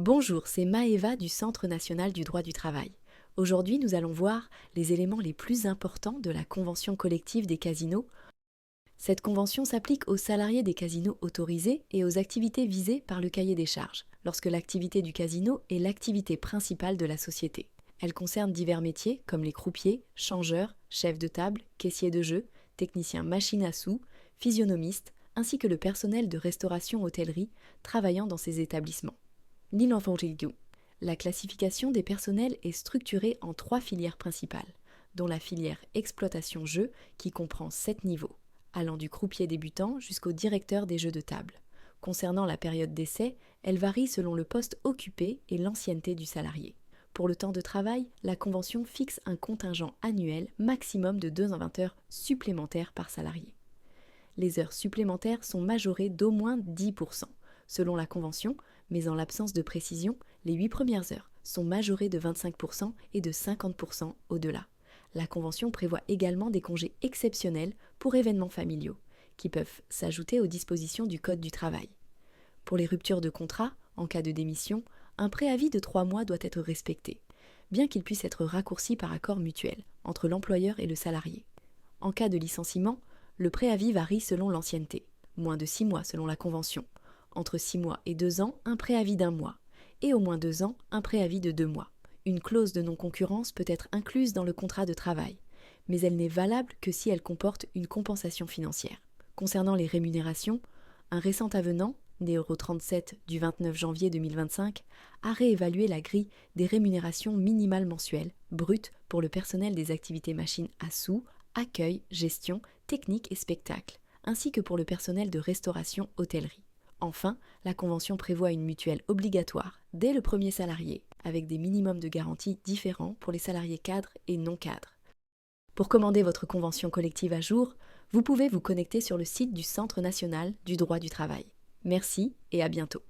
Bonjour, c'est Maëva du Centre national du droit du travail. Aujourd'hui, nous allons voir les éléments les plus importants de la convention collective des casinos. Cette convention s'applique aux salariés des casinos autorisés et aux activités visées par le cahier des charges, lorsque l'activité du casino est l'activité principale de la société. Elle concerne divers métiers comme les croupiers, changeurs, chefs de table, caissiers de jeu, techniciens machines à sous, physionomistes, ainsi que le personnel de restauration-hôtellerie travaillant dans ces établissements. L'Infantilgo. La classification des personnels est structurée en 3 filières principales, dont la filière exploitation-jeu qui comprend 7 niveaux, allant du croupier débutant jusqu'au directeur des jeux de table. Concernant la période d'essai, elle varie selon le poste occupé et l'ancienneté du salarié. Pour le temps de travail, la convention fixe un contingent annuel maximum de 220 heures supplémentaires par salarié. Les heures supplémentaires sont majorées d'au moins 10%. Selon la convention, mais en l'absence de précision, les 8 premières heures sont majorées de 25% et de 50% au-delà. La convention prévoit également des congés exceptionnels pour événements familiaux, qui peuvent s'ajouter aux dispositions du Code du travail. Pour les ruptures de contrat, en cas de démission, un préavis de 3 mois doit être respecté, bien qu'il puisse être raccourci par accord mutuel entre l'employeur et le salarié. En cas de licenciement, le préavis varie selon l'ancienneté, moins de 6 mois selon la convention. Entre 6 mois et 2 ans, un préavis d'1 mois, et au moins 2 ans, un préavis de 2 mois. Une clause de non-concurrence peut être incluse dans le contrat de travail, mais elle n'est valable que si elle comporte une compensation financière. Concernant les rémunérations, un récent avenant, numéro 37 du 29 janvier 2025, a réévalué la grille des rémunérations minimales mensuelles, brutes pour le personnel des activités machines à sous, accueil, gestion, technique et spectacle, ainsi que pour le personnel de restauration-hôtellerie. Enfin, la convention prévoit une mutuelle obligatoire dès le premier salarié, avec des minimums de garantie différents pour les salariés cadres et non cadres. Pour commander votre convention collective à jour, vous pouvez vous connecter sur le site du Centre national du droit du travail. Merci et à bientôt.